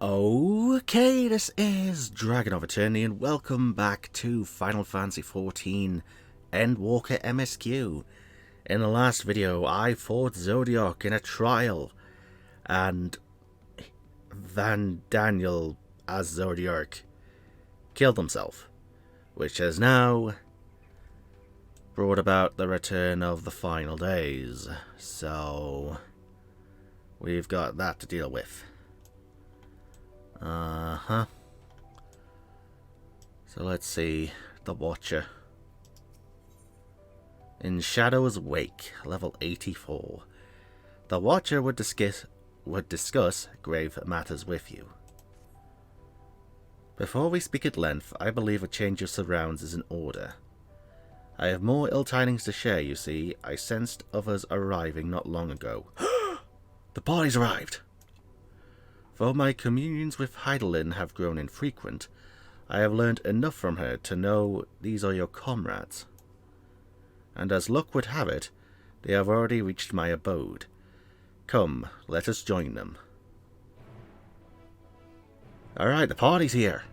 Okay, this is DragonofEternity and welcome back to Final Fantasy XIV Endwalker MSQ. In the last video, I fought Zodiac in a trial, and Van Daniel as Zodiac killed himself, which has now brought about the return of the final days. So, we've got that to deal with. So let's see. The Watcher. In Shadow's Wake, level 84. The Watcher would discuss grave matters with you. Before we speak at length, I believe a change of surrounds is in order. I have more ill tidings to share, you see. I sensed others arriving not long ago. The party's arrived! Though my communions with Hydaelyn have grown infrequent, I have learned enough from her to know these are your comrades. And as luck would have it, they have already reached my abode. Come, let us join them. Alright, the party's here.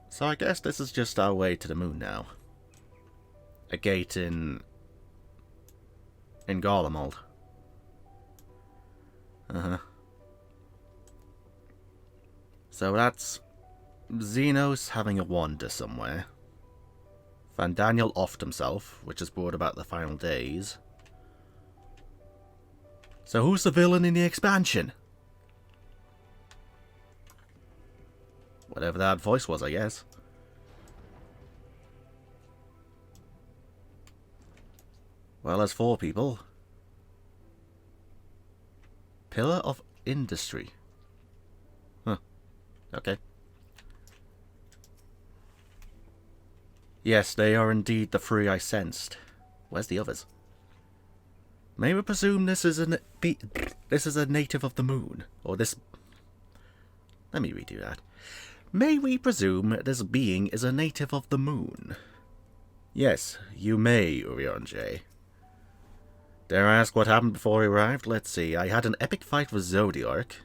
So I guess this is just our way to the moon now. A gate in Garlemald. So that's Xenos having a wander somewhere. Van Daniel offed himself, which has brought about the final days. So who's the villain in the expansion? Whatever that voice was, I guess. Well, there's 4 people. Pillar of Industry. Huh. Okay. Yes, they are indeed the 3 I sensed. Where's the others? May we presume this is a native of the moon? Or this... Let me redo that. May we presume this being is a native of the moon? Yes, you may, Urianger. Dare I ask what happened before he arrived? Let's see. I had an epic fight with Zodiac.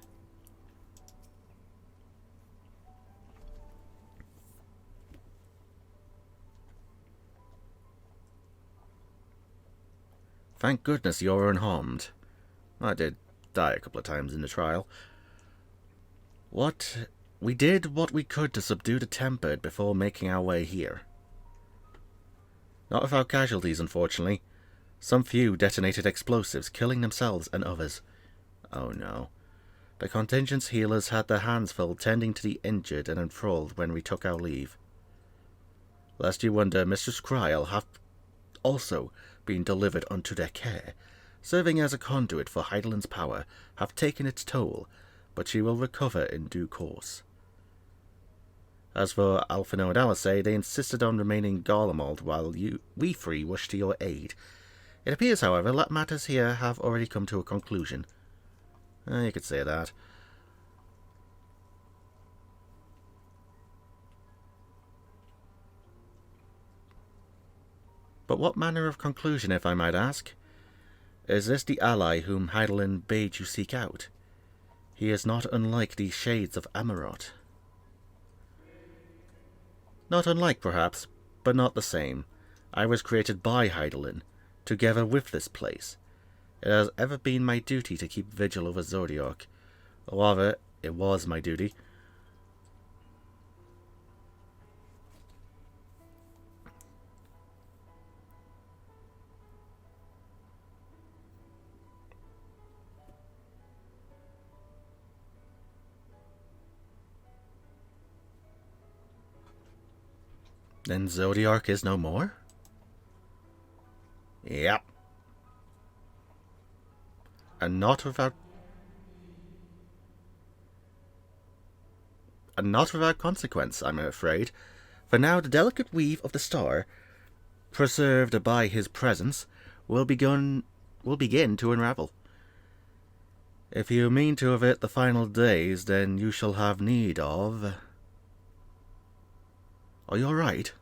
Thank goodness you're unharmed. I did die a couple of times in the trial. We did what we could to subdue the Tempered before making our way here. Not without casualties, unfortunately. Some few detonated explosives, killing themselves and others. Oh no. The contingency healers had their hands full tending to the injured and enthralled when we took our leave. Lest you wonder, Mistress Kryl hath also been delivered unto their care. Serving as a conduit for Hydaelyn's power hath taken its toll, but she will recover in due course. As for Alphino and Alice, they insisted on remaining in Garlemald while we 3 rushed to your aid. It appears, however, that matters here have already come to a conclusion. You could say that. But what manner of conclusion, if I might ask? Is this the ally whom Hydaelyn bade you seek out? He is not unlike these shades of Amarot. Not unlike, perhaps, but not the same. I was created by Hydaelyn, together with this place. It has ever been my duty to keep vigil over Zodiac. Or rather, it was my duty. Then Zodiac is no more? Yep. And not without consequence, I'm afraid. For now the delicate weave of the star, preserved by his presence, will begin to unravel. If you mean to avert the final days, then you shall have need of... Are you alright?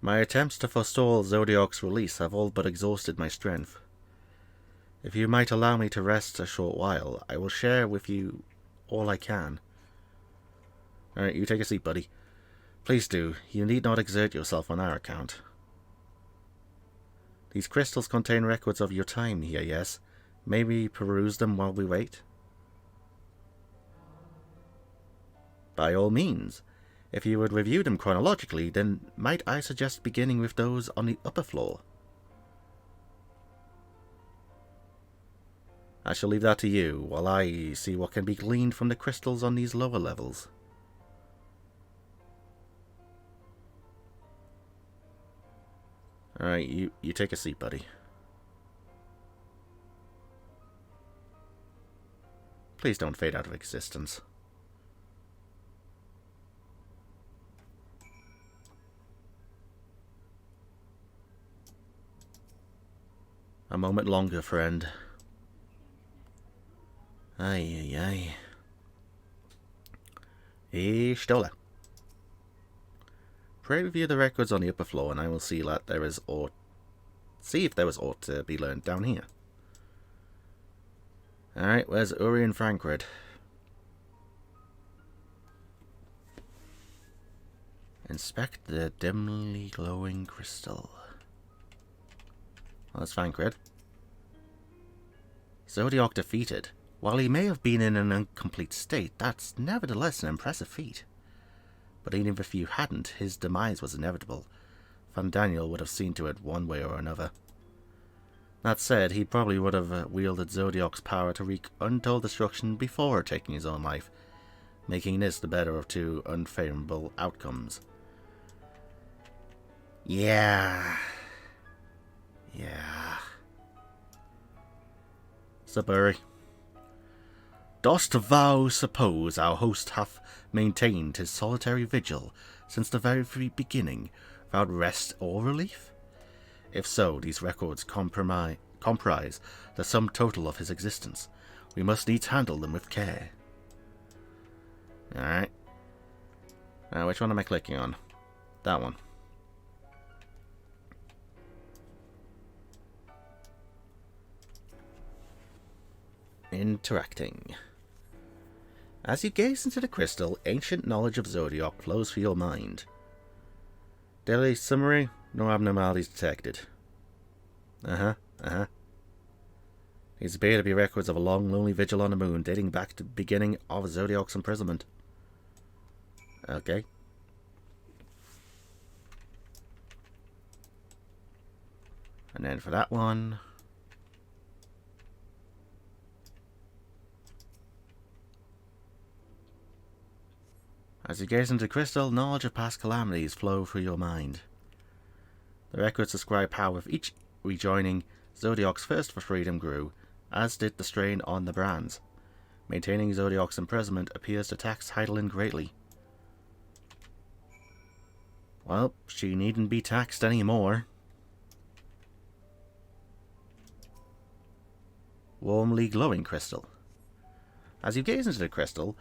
My attempts to forestall Zodiac's release have all but exhausted my strength. If you might allow me to rest a short while, I will share with you all I can. Alright, you take a seat, buddy. Please do. You need not exert yourself on our account. These crystals contain records of your time here, yes? May we peruse them while we wait? By all means. If you would review them chronologically, then might I suggest beginning with those on the upper floor? I shall leave that to you, while I see what can be gleaned from the crystals on these lower levels. Alright, you take a seat, buddy. Please don't fade out of existence. A moment longer, friend. Ay. Stola. Pray review the records on the upper floor, and I will see that there is aught. See if there was aught to be learned down here. Alright, where's Uri and Frankred? Inspect the dimly glowing crystal. Well, that's Frankred. Zodiac defeated. While he may have been in an incomplete state, that's nevertheless an impressive feat. But even if you hadn't, his demise was inevitable. Van Daniel would have seen to it one way or another. That said, he probably would have wielded Zodiac's power to wreak untold destruction before taking his own life, making this the better of two unfavorable outcomes. Yeah. Saburi. Dost thou suppose our host hath maintained his solitary vigil since the very beginning, without rest or relief? If so, these records comprise the sum total of his existence. We must needs handle them with care. Alright. Now, which one am I clicking on? That one. Interacting. As you gaze into the crystal, ancient knowledge of Zodiac flows through your mind. Daily summary, no abnormalities detected. These appear to be records of a long, lonely vigil on the moon, dating back to the beginning of Zodiac's imprisonment. Okay. And then for that one... As you gaze into the crystal, knowledge of past calamities flow through your mind. The records describe how with each rejoining, Zodiac's thirst for freedom grew, as did the strain on the brands. Maintaining Zodiac's imprisonment appears to tax Hydaelyn greatly. Well, she needn't be taxed anymore. Warmly glowing crystal. As you gaze into the crystal,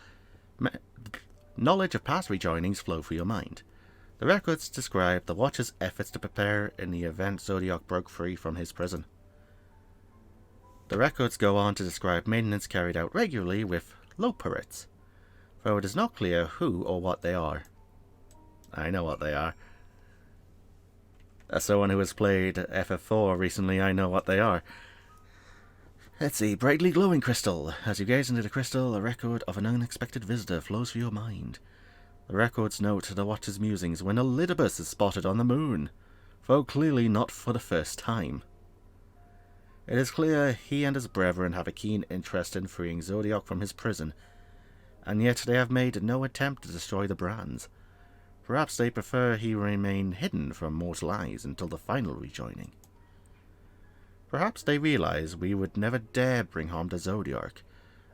knowledge of past rejoinings flow through your mind. The records describe the Watcher's efforts to prepare in the event Zodiac broke free from his prison. The records go on to describe maintenance carried out regularly with Loporits, though it is not clear who or what they are. I know what they are. As someone who has played FF4 recently, I know what they are. Let's see, brightly glowing crystal. As you gaze into the crystal, a record of an unexpected visitor flows through your mind. The records note the Watcher's musings when Elidibus is spotted on the moon, though clearly not for the first time. It is clear he and his brethren have a keen interest in freeing Zodiac from his prison, and yet they have made no attempt to destroy the brands. Perhaps they prefer he remain hidden from mortal eyes until the final rejoining. Perhaps they realize we would never dare bring harm to Zodiac,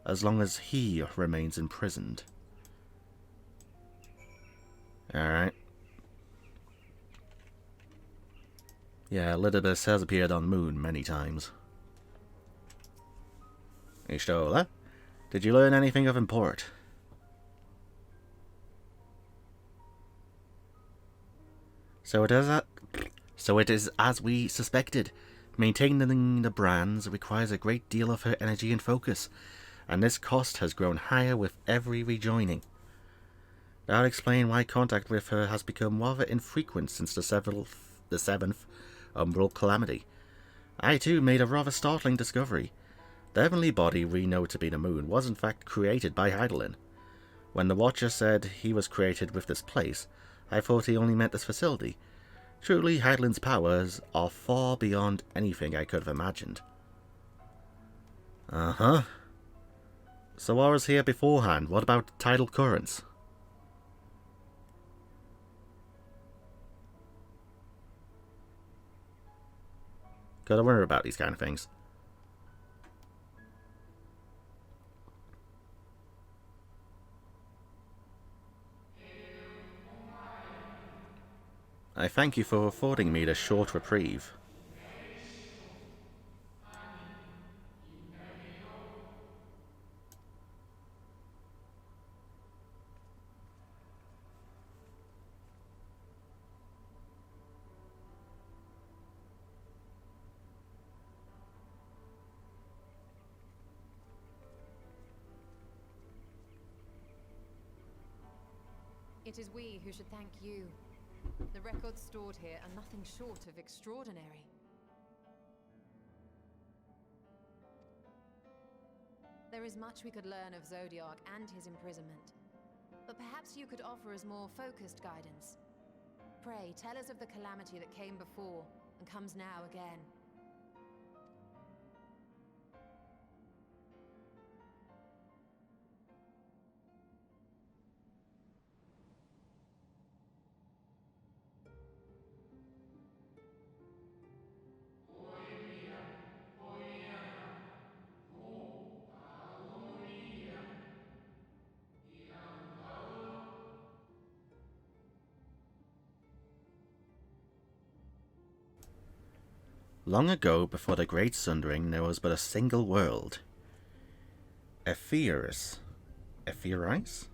as long as he remains imprisoned. Alright. Yeah, Elidibus has appeared on the moon many times. Ishtola, did you learn anything of import? So it is So it is as we suspected. Maintaining the brands requires a great deal of her energy and focus, and this cost has grown higher with every rejoining. That would explain why contact with her has become rather infrequent since the seventh Umbral Calamity. I too made a rather startling discovery. The heavenly body we know to be the moon was in fact created by Hydaelyn. When the Watcher said he was created with this place, I thought he only meant this facility. Truly, Hydaelyn's powers are far beyond anything I could have imagined. Uh-huh. So I was here beforehand. What about tidal currents? Gotta worry about these kind of things. I thank you for affording me this short reprieve. It is we who should thank you. The records stored here are nothing short of extraordinary. There is much we could learn of Zodiark and his imprisonment, but perhaps you could offer us more focused guidance. Pray, tell us of the calamity that came before and comes now again. Long ago, before the Great Sundering, there was but a single world. Epheris. Epheris?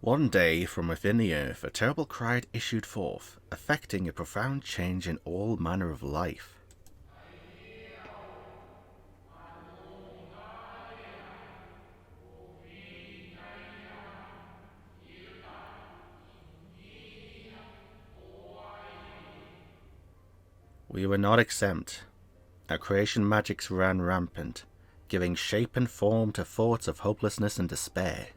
One day, from within the earth, a terrible cry issued forth, affecting a profound change in all manner of life. We were not exempt. Our creation magics ran rampant, giving shape and form to thoughts of hopelessness and despair.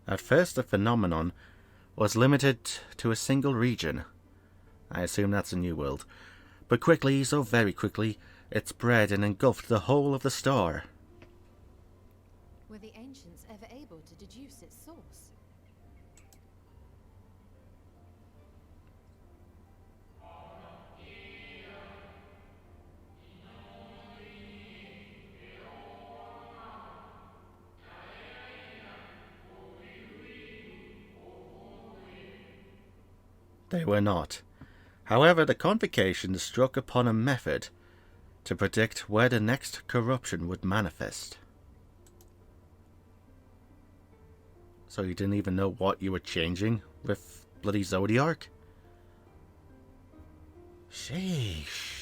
At first, the phenomenon was limited to a single region. I assume that's a new world. But quickly, so very quickly, it spread and engulfed the whole of the star. Were the ancients ever able to deduce its source? They were not. However, the convocation struck upon a method to predict where the next corruption would manifest. So you didn't even know what you were changing with bloody Zodiark? Sheesh.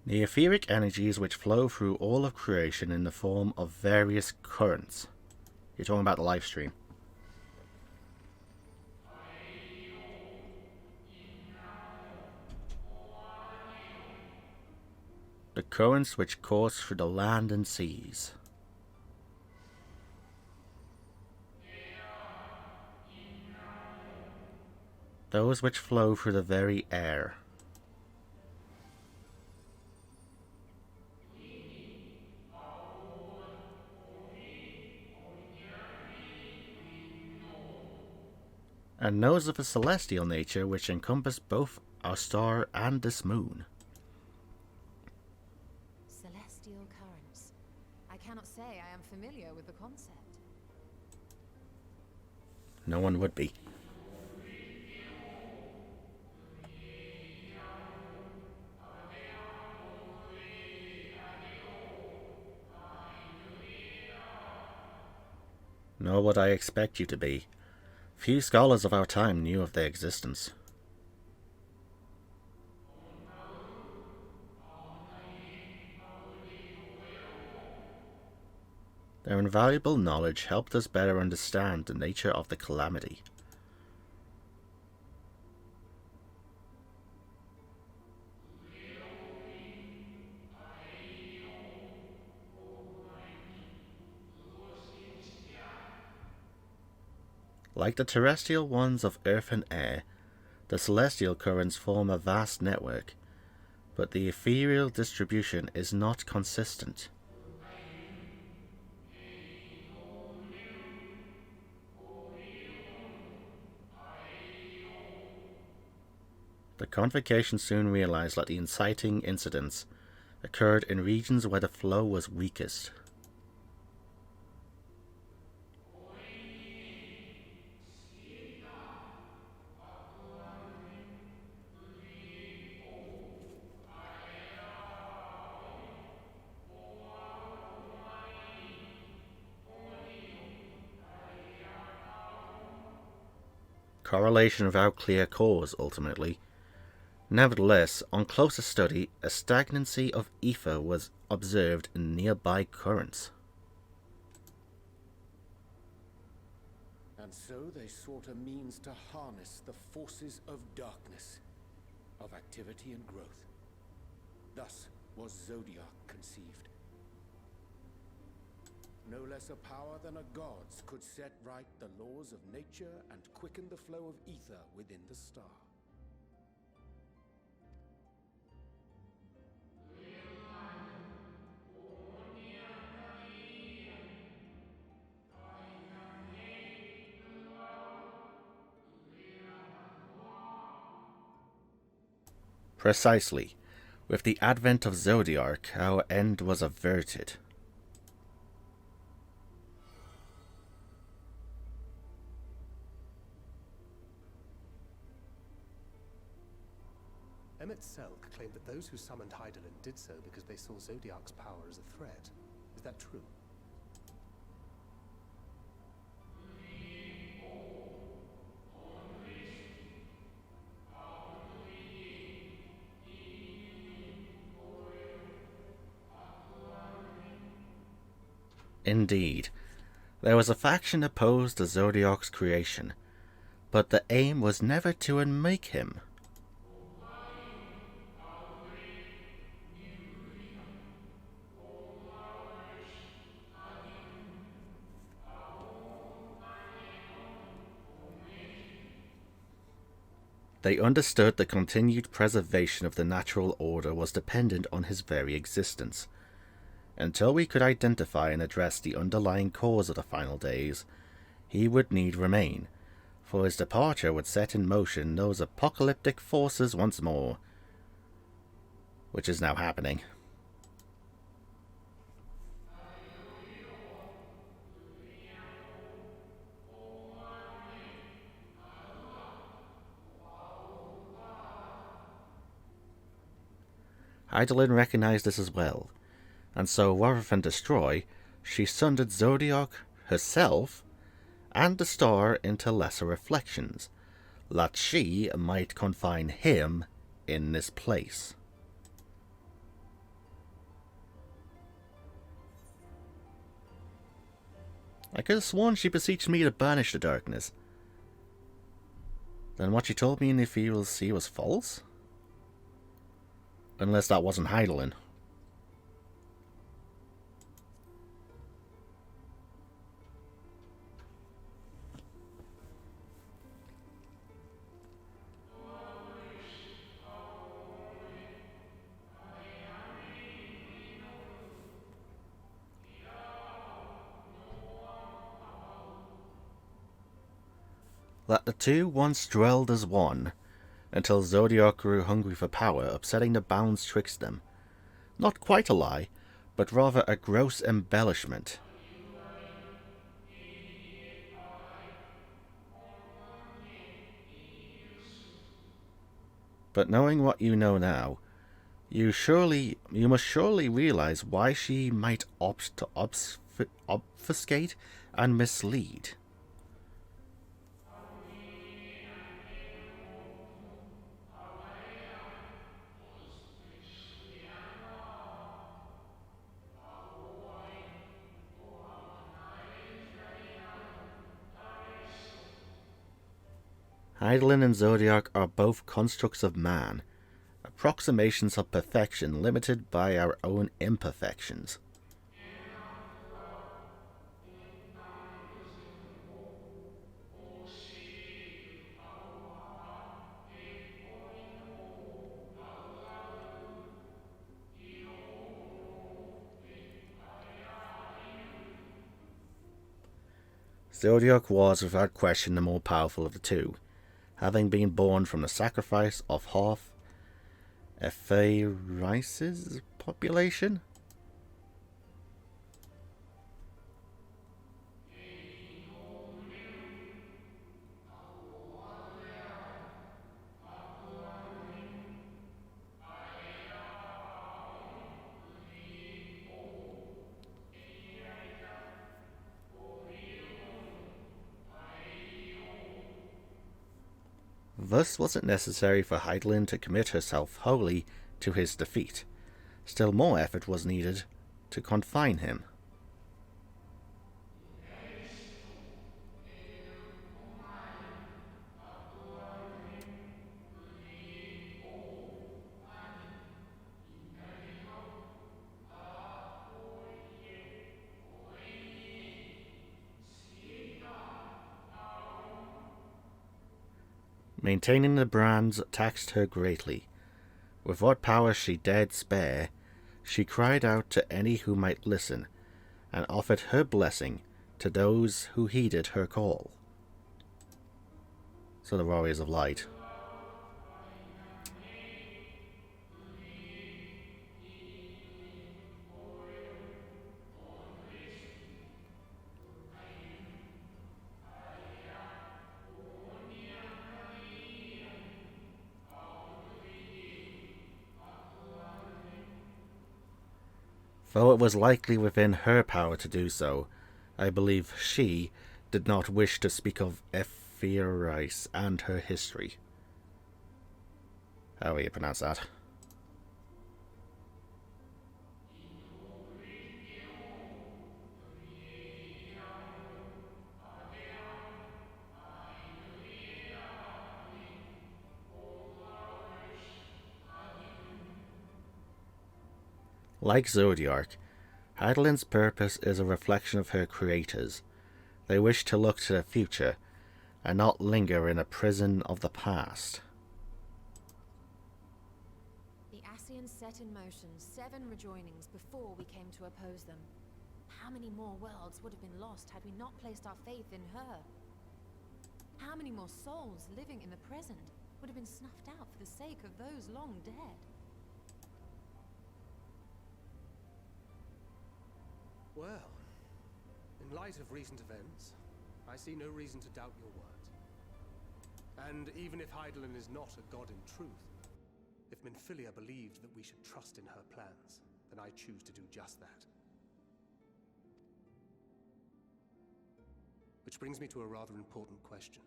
The etheric energies which flow through all of creation in the form of various currents. You're talking about the live stream. currents which course through the land and seas. Those which flow through the very air. And those of a celestial nature which encompass both our star and this moon. Celestial currents. I cannot say I am familiar with the concept. No one would be. Nor would I expect you to be. Few scholars of our time knew of their existence. Their invaluable knowledge helped us better understand the nature of the calamity. Like the terrestrial ones of earth and air, the celestial currents form a vast network, but the ethereal distribution is not consistent. The convocation soon realized that the inciting incidents occurred in regions where the flow was weakest. Correlation without clear cause, ultimately. Nevertheless, on closer study, a stagnancy of ether was observed in nearby currents. And so they sought a means to harness the forces of darkness, of activity and growth. Thus was Zodiac conceived. No less a power than a god's could set right the laws of nature and quicken the flow of ether within the star. Precisely. With the advent of Zodiac, our end was averted. Emmett Selk claimed that those who summoned Hydaelyn did so because they saw Zodiac's power as a threat. Is that true? Indeed, there was a faction opposed to Zodiac's creation, but the aim was never to unmake him. They understood the continued preservation of the natural order was dependent on his very existence. Until we could identify and address the underlying cause of the final days, he would need remain, for his departure would set in motion those apocalyptic forces once more, which is now happening. Hydaelyn recognized this as well, and so rather than destroy, she sundered Zodiac herself and the star into lesser reflections, that she might confine him in this place. I could have sworn she beseeched me to banish the darkness. Then what she told me in the Ethereal Sea was false? Unless that wasn't Hydaelyn. that the two once dwelled as one, until Zodiac grew hungry for power, upsetting the bounds twixt them. Not quite a lie, but rather a gross embellishment. But knowing what you know now, you must surely realize why she might opt to obfuscate and mislead. Hydaelyn and Zodiac are both constructs of man, approximations of perfection limited by our own imperfections. Zodiac was without question the more powerful of the two, having been born from the sacrifice of half Ephair's population. Thus was it necessary for Hydaelyn to commit herself wholly to his defeat. Still more effort was needed to confine him. Maintaining the brands taxed her greatly. With what power she dared spare, she cried out to any who might listen, and offered her blessing to those who heeded her call. So the Warriors of Light. Though it was likely within her power to do so, I believe she did not wish to speak of Ephair and her history. How do you pronounce that? Like Zodiac, Hydaelyn's purpose is a reflection of her creators. They wish to look to the future, and not linger in a prison of the past. The Ascians set in motion 7 rejoinings before we came to oppose them. How many more worlds would have been lost had we not placed our faith in her? How many more souls living in the present would have been snuffed out for the sake of those long dead? Well, in light of recent events, I see no reason to doubt your word. And even if Hydaelyn is not a god in truth, if Minfilia believed that we should trust in her plans, then I choose to do just that. Which brings me to a rather important question.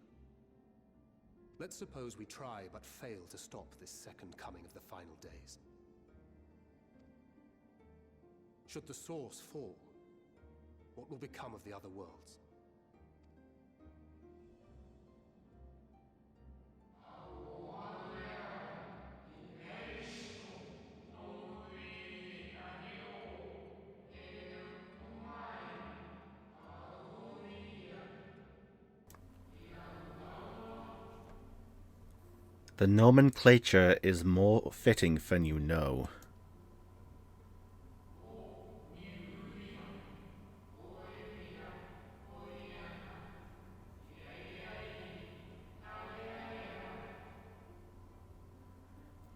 Let's suppose we try but fail to stop this second coming of the final days. Should the source fall, what will become of the other worlds? The nomenclature is more fitting than you know.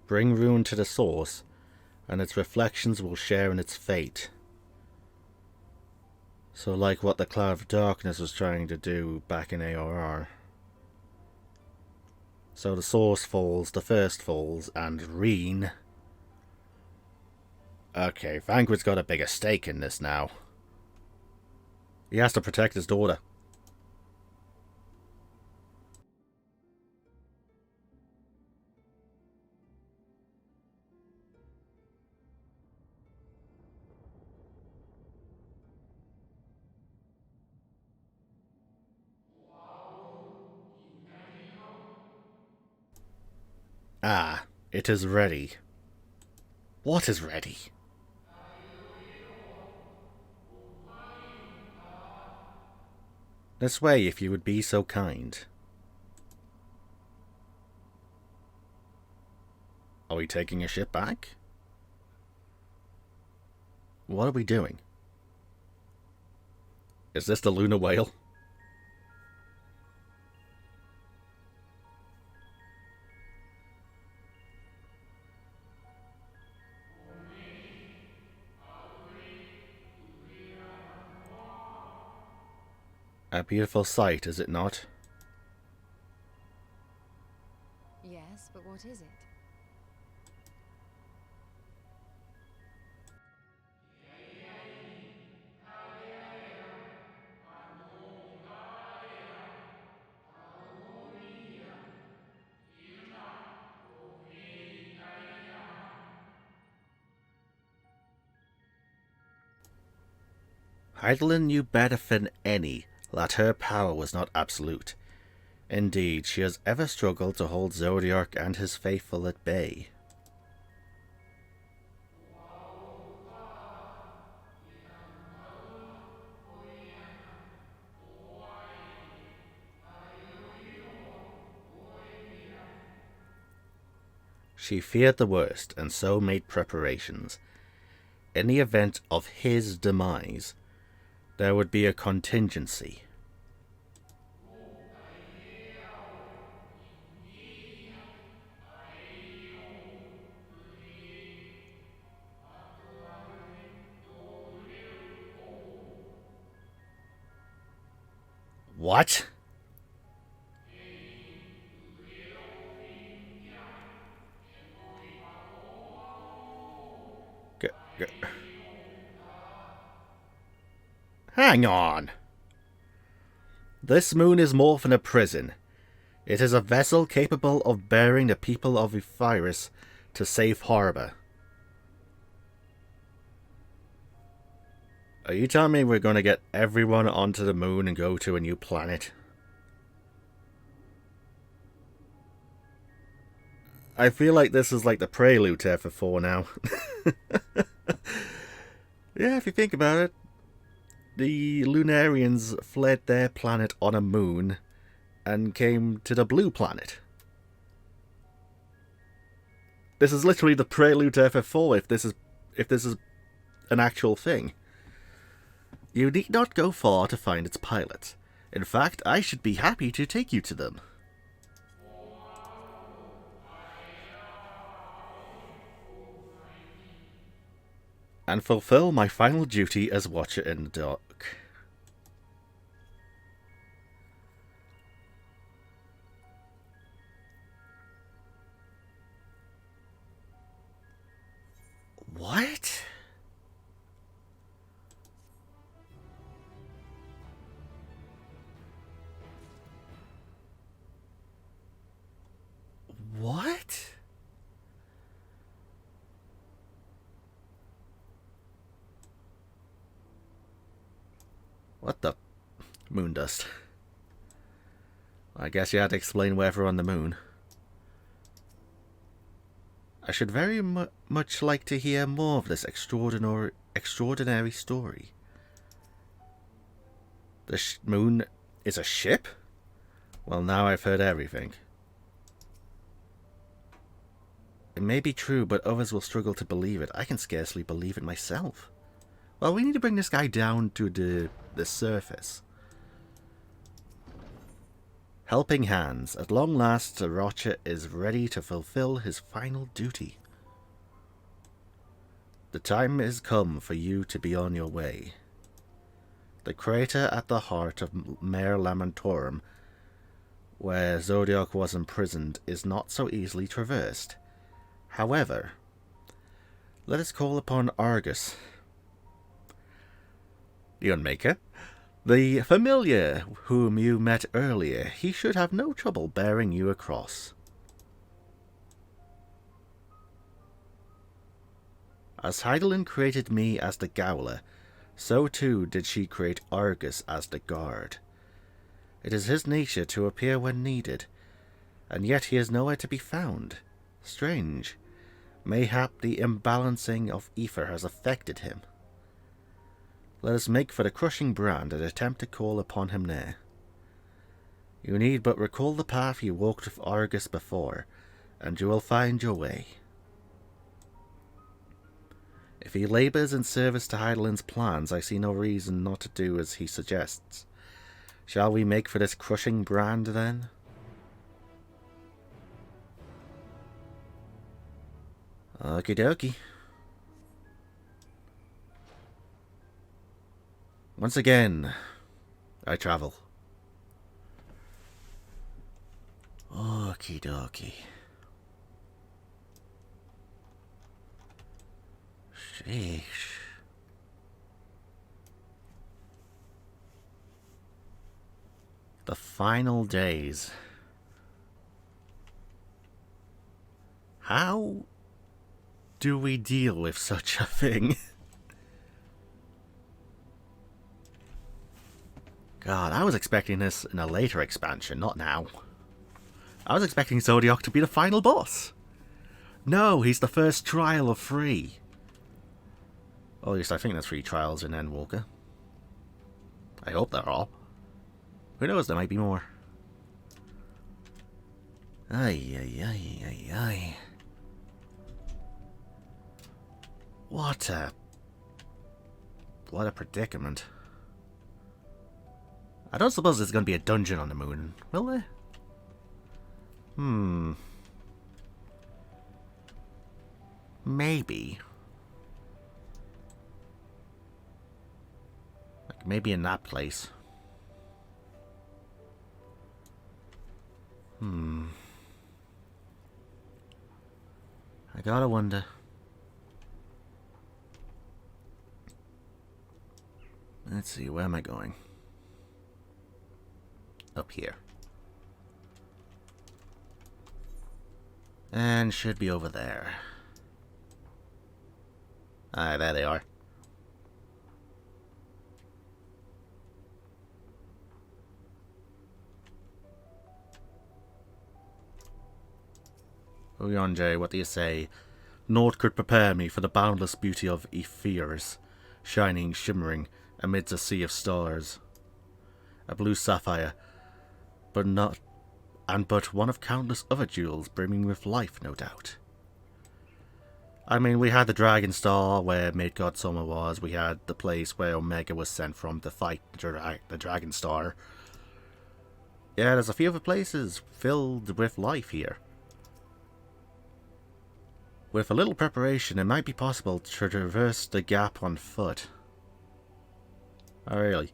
Bring ruin to the source, and its reflections will share in its fate. So like what the Cloud of Darkness was trying to do back in ARR. So the source falls, the first falls, and Reen... Okay, Vanguard's got a bigger stake in this now. He has to protect his daughter. Ah, it is ready. What is ready? This way, if you would be so kind. Are we taking a ship back? What are we doing? Is this the lunar whale? A beautiful sight, is it not? Yes, but what is it? Hydaelyn knew better than any that her power was not absolute. Indeed, she has ever struggled to hold Zodiark and his faithful at bay. She feared the worst, and so made preparations. In the event of his demise, there would be a contingency. What? Hang on. This moon is more than a prison. It is a vessel capable of bearing the people of Ephyros to safe harbor. Are you telling me we're going to get everyone onto the moon and go to a new planet? I feel like this is like the prelude to FF4 now. Yeah, if you think about it, the Lunarians fled their planet on a moon and came to the blue planet. This is literally the prelude to FF4 if this is an actual thing. You need not go far to find its pilots. In fact, I should be happy to take you to them. And fulfill my final duty as Watcher in the Dark. What? What? What the moon dust? I guess you had to explain why we're on the moon. I should very much like to hear more of this extraordinary story. The moon is a ship? Well, now I've heard everything. It may be true, but others will struggle to believe it. I can scarcely believe it myself. Well, we need to bring this guy down to the surface. Helping hands. At long last, Rocha is ready to fulfill his final duty. The time is come for you to be on your way. The crater at the heart of Mare Lamentorum, where Zodiac was imprisoned, is not so easily traversed. However, let us call upon Argus, the Unmaker, the familiar whom you met earlier. He should have no trouble bearing you across. As Hydaelyn created me as the Gowler, so too did she create Argus as the guard. It is his nature to appear when needed, and yet he is nowhere to be found. Strange. Mayhap the imbalancing of ether has affected him. Let us make for the crushing brand and attempt to call upon him there. You need but recall the path you walked with Argus before, and you will find your way. If he labours in service to Hydaelyn's plans, I see no reason not to do as he suggests. Shall we make for this crushing brand, then? Okie dokie. Once again, I travel. Okie dokie. Sheesh. The final days. How do we deal with such a thing? God, I was expecting this in a later expansion, not now. I was expecting Zodiac to be the final boss. No, he's the first trial of 3. Or at least I think there's 3 trials in Endwalker. I hope they're all. Who knows, there might be more. Ay, ay, ay, ay, ay. What a predicament. I don't suppose there's going to be a dungeon on the moon, will there? Maybe. Like, maybe in that place. I gotta wonder. Let's see, where am I going? Up here. And should be over there. Ah, there they are. Uyonjay, what do you say? Naught could prepare me for the boundless beauty of Epheres, shining, shimmering, amidst a sea of stars. A blue sapphire, but one of countless other jewels brimming with life, no doubt. I mean, we had the Dragon Star where Midgard Summer was, we had the place where Omega was sent from to fight the Dragon Star. Yeah, there's a few other places filled with life here. With a little preparation, it might be possible to traverse the gap on foot. Oh, really?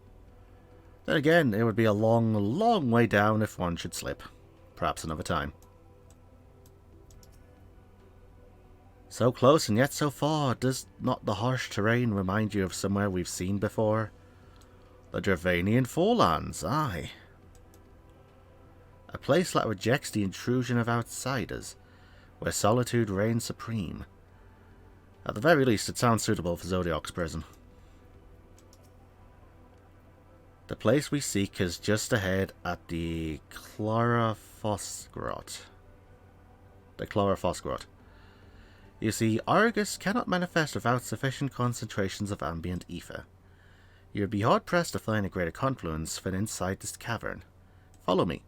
Then again, it would be a long, long way down if one should slip. Perhaps another time. So close and yet so far. Does not the harsh terrain remind you of somewhere we've seen before? The Dravanian Forelands, aye. A place that rejects the intrusion of outsiders, where solitude reigns supreme. At the very least, it sounds suitable for Zodiac's prison. The place we seek is just ahead at the Chlorophosgrot. You see, Argus cannot manifest without sufficient concentrations of ambient ether. You would be hard-pressed to find a greater confluence than inside this cavern. Follow me.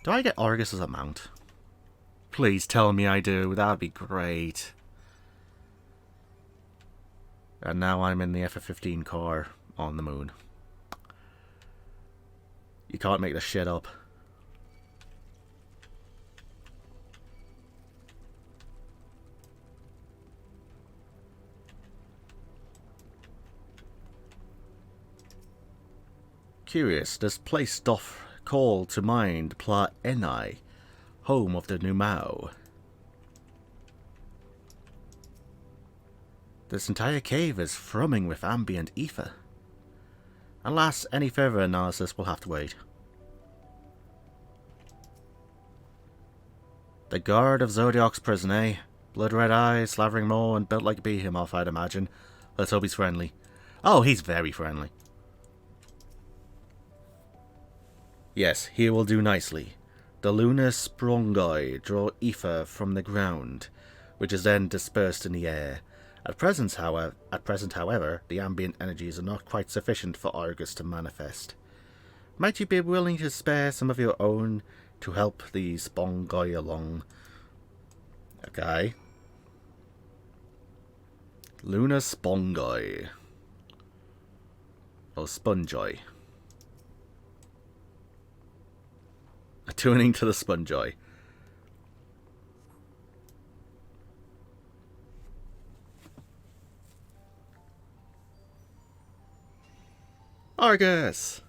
Do I get Argus as a mount? Please tell me I do. That would be great. And now I'm in the FF14 car on the moon. You can't make this shit up. Curious, this place doth call to mind Pla Enai, home of the Numau. This entire cave is thrumming with ambient ether. Alas, any further analysis will have to wait. The guard of Zodiac's prison, eh? Blood-red eyes, slavering more, and built like a behemoth, I'd imagine. Let's hope he's friendly. Oh, he's very friendly. Yes, he will do nicely. The lunar sprongoi draw ether from the ground, which is then dispersed in the air. At present, however, the ambient energies are not quite sufficient for Argus to manifest. Might you be willing to spare some of your own to help the sprongoi along? Okay. Lunar sprongoi. Or spongoi. Attuning to the spongoi. Argus!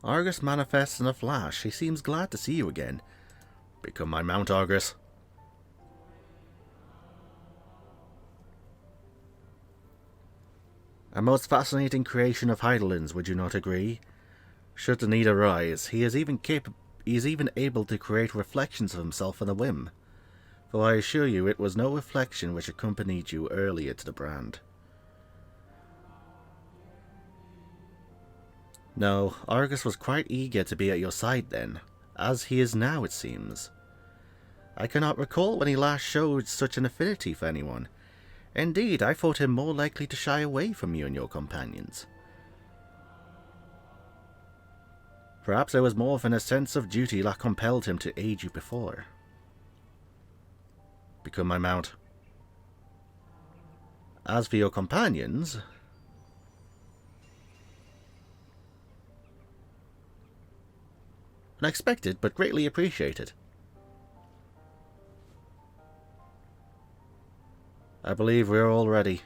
Argus manifests in a flash. He seems glad to see you again. Become my mount, Argus. A most fascinating creation of Hydaelyn's, would you not agree? Should the need arise, he is even able to create reflections of himself on a whim. Though I assure you it was no reflection which accompanied you earlier to the brand. No, Argus was quite eager to be at your side then, as he is now it seems. I cannot recall when he last showed such an affinity for anyone. Indeed, I thought him more likely to shy away from you and your companions. Perhaps there was more than a sense of duty that compelled him to aid you before. Become my mount. As for your companions... unexpected, but greatly appreciated. I believe we're all ready.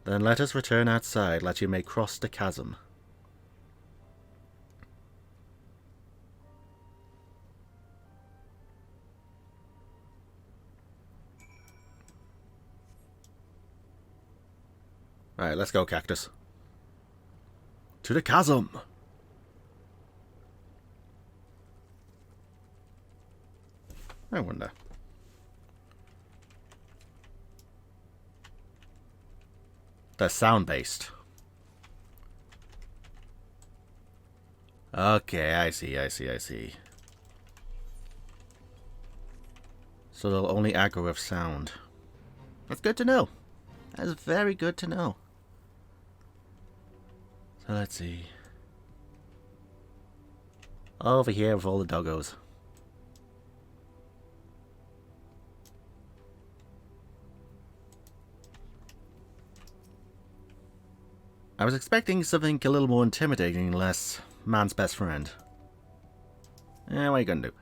Then let us return outside, that you may cross the chasm. Alright, let's go, Cactus. To the chasm! I wonder. They're sound-based. Okay, I see. So they'll only aggro with sound. That's good to know. That's very good to know. So let's see. Over here with all the doggos. I was expecting something a little more intimidating and less man's best friend. What are you gonna do?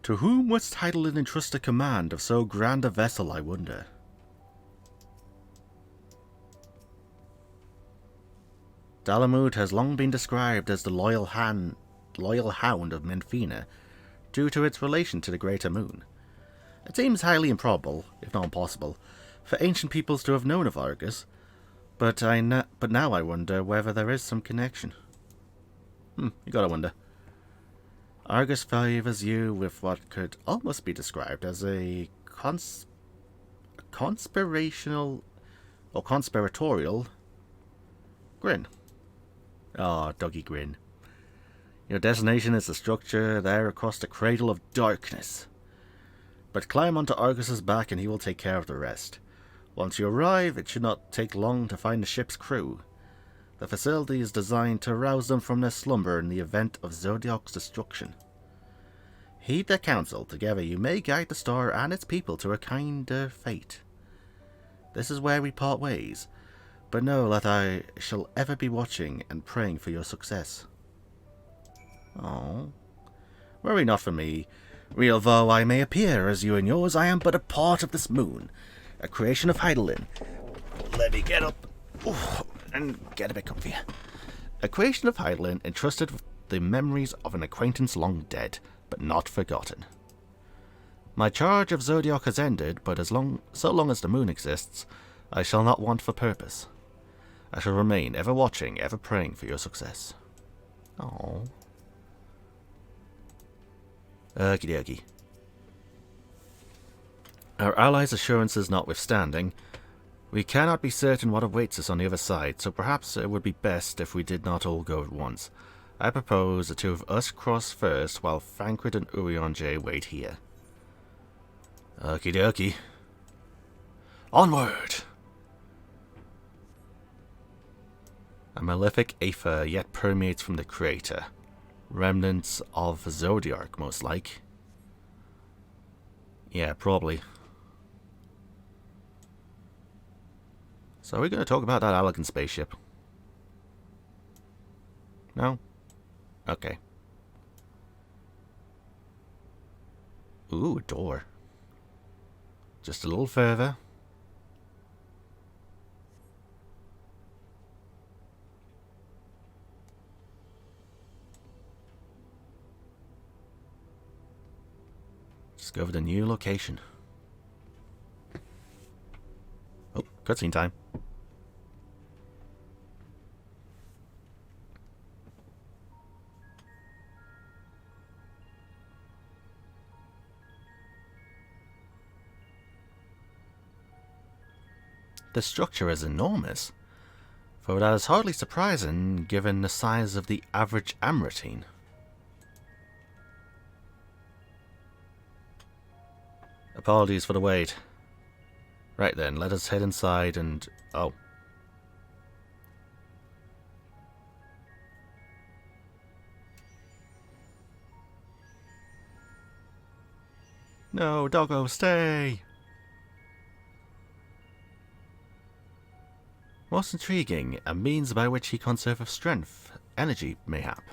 To whom must Hydaelyn entrust the command of so grand a vessel, I wonder? Dalamud has long been described as the loyal hound of Menfina, due to its relation to the Greater Moon. It seems highly improbable, if not impossible, for ancient peoples to have known of Argus, but now I wonder whether there is some connection. You gotta wonder. Argus favors you with what could almost be described as a conspiratorial grin. Ah, doggy grin. Your destination is the structure there across the cradle of darkness. But climb onto Argus's back and he will take care of the rest. Once you arrive, it should not take long to find the ship's crew. The facility is designed to rouse them from their slumber in the event of Zodiac's destruction. Heed their counsel. Together you may guide the star and its people to a kinder fate. This is where we part ways, but know that I shall ever be watching and praying for your success. Oh, worry not for me. Real though I may appear as you and yours, I am but a part of this moon, a creation of Hydaelyn. Let me get up and get a bit comfier. A creation of Hydaelyn entrusted with the memories of an acquaintance long dead, but not forgotten. My charge of Zodiac has ended, but so long as the moon exists, I shall not want for purpose. I shall remain ever watching, ever praying for your success. Oh. Okie dokie. Our allies' assurances notwithstanding, we cannot be certain what awaits us on the other side, so perhaps it would be best if we did not all go at once. I propose the two of us cross first, while Thancred and Urianger wait here. Okie dokie. Onward! A malefic aether yet permeates from the crater. Remnants of Zodiac, most like. Yeah, probably. So we're going to talk about that elegant spaceship. No? Okay. Ooh, a door. Just a little further. Discovered a new location. Oh, cutscene time. The structure is enormous, though that is hardly surprising given the size of the average Amratine. Apologies for the wait. Right then, let us head inside and... oh. No, doggo, stay! Most intriguing, a means by which he conserveth strength, energy, mayhap.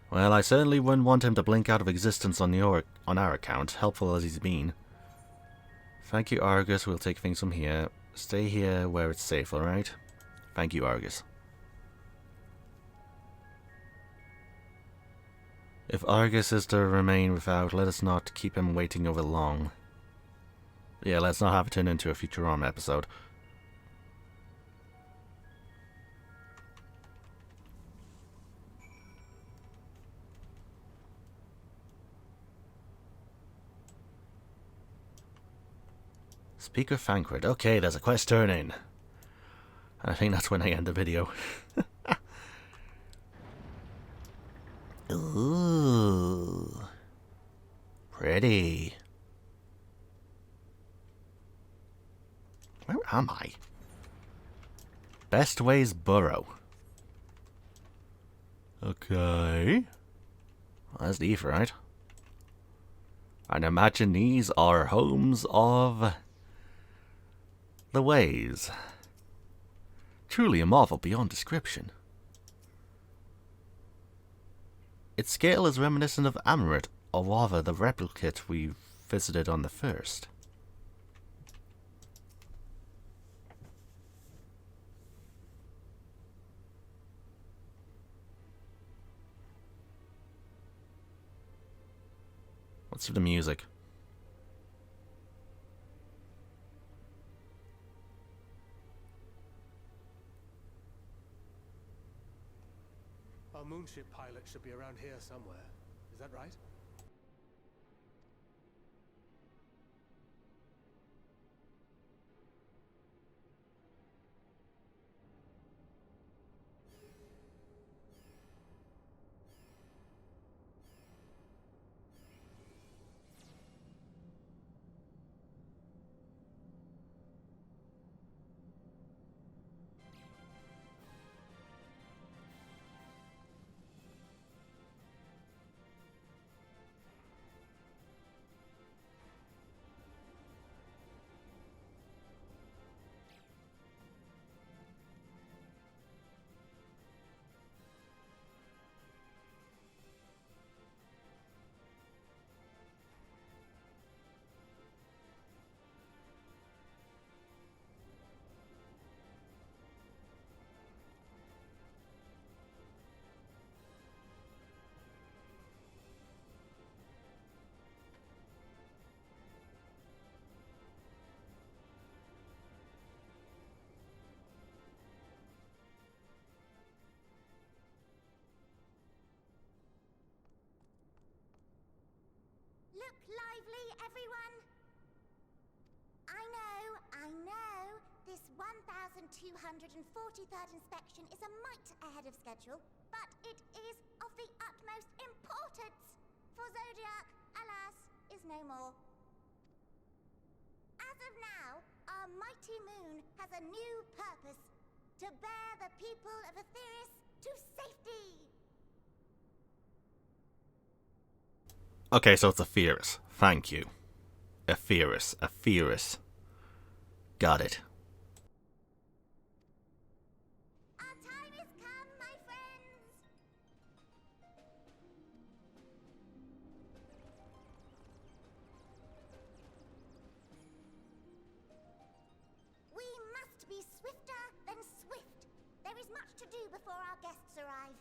Well, I certainly wouldn't want him to blink out of existence on our account, helpful as he's been. Thank you, Argus. We'll take things from here. Stay here where it's safe, alright? Thank you, Argus. If Argus is to remain without, let us not keep him waiting over long. Yeah, let's not have it turn into a Futurama episode. Speak of Thancred. Okay, there's a quest turn-in. I think that's when I end the video. Ooh. Pretty. Where am I? Best Ways Burrow. Okay. Well, that's deep, right? I'd imagine these are homes of... the ways. Truly a marvel beyond description. Its scale is reminiscent of Amaret, or rather the replicate we visited on the first. What's with the music? Our moonship pilot should be around here somewhere. Is that right? I know this 1243rd inspection is a mite ahead of schedule, but it is of the utmost importance. For Zodiac, alas, is no more. As of now, our mighty moon has a new purpose: to bear the people of Etheris to safety. Okay, so it's Etheris. Thank you. Etheris. Got it. Our time has come, my friends. We must be swifter than swift. There is much to do before our guests arrive.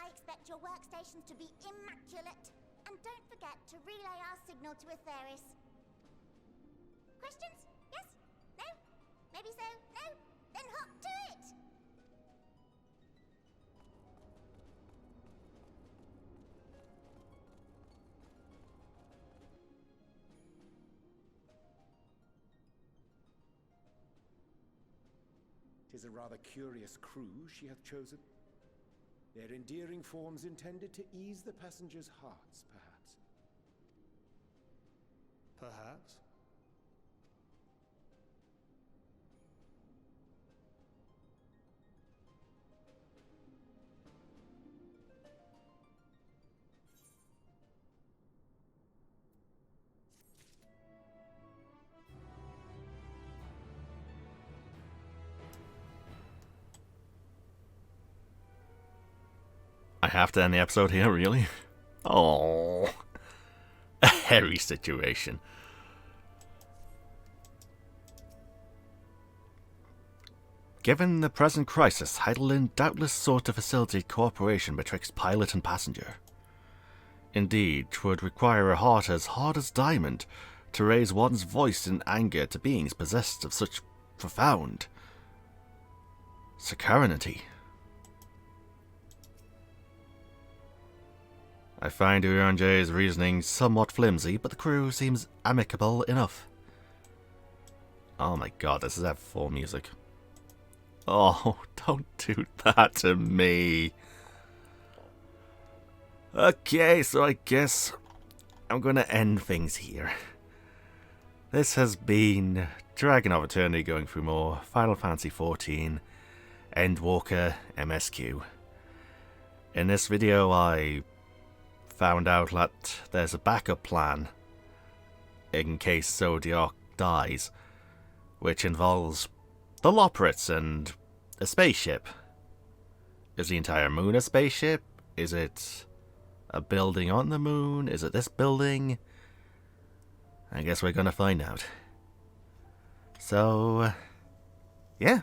I expect your workstations to be immaculate. And don't forget to relay our signal to Etheris. Questions? Yes? No? Maybe so? No? Then hop to it! "'Tis a rather curious crew she hath chosen. Their endearing forms intended to ease the passengers' hearts, perhaps. Perhaps. I have to end the episode here, really? Oh, a hairy situation. Given the present crisis, Hydaelyn doubtless sought to facilitate cooperation betwixt pilot and passenger. Indeed, 'twould require a heart as hard as diamond to raise one's voice in anger to beings possessed of such profound security. I find Uranje's reasoning somewhat flimsy, but the crew seems amicable enough. Oh my god, this is FF4 music. Oh, don't do that to me. Okay, so I guess I'm gonna end things here. This has been DragonofEternity going through more Final Fantasy XIV Endwalker MSQ. In this video I found out that there's a backup plan in case Zodiac dies, which involves the Loprits and a spaceship. Is the entire moon a spaceship? Is it a building on the moon? Is it this building? I guess we're gonna find out. So, yeah.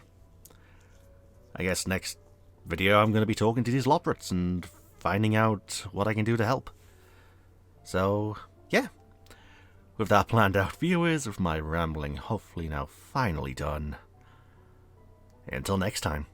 I guess next video I'm gonna be talking to these Loprits and finding out what I can do to help. So, yeah. With that planned out, viewers, with my rambling hopefully now finally done. Until next time.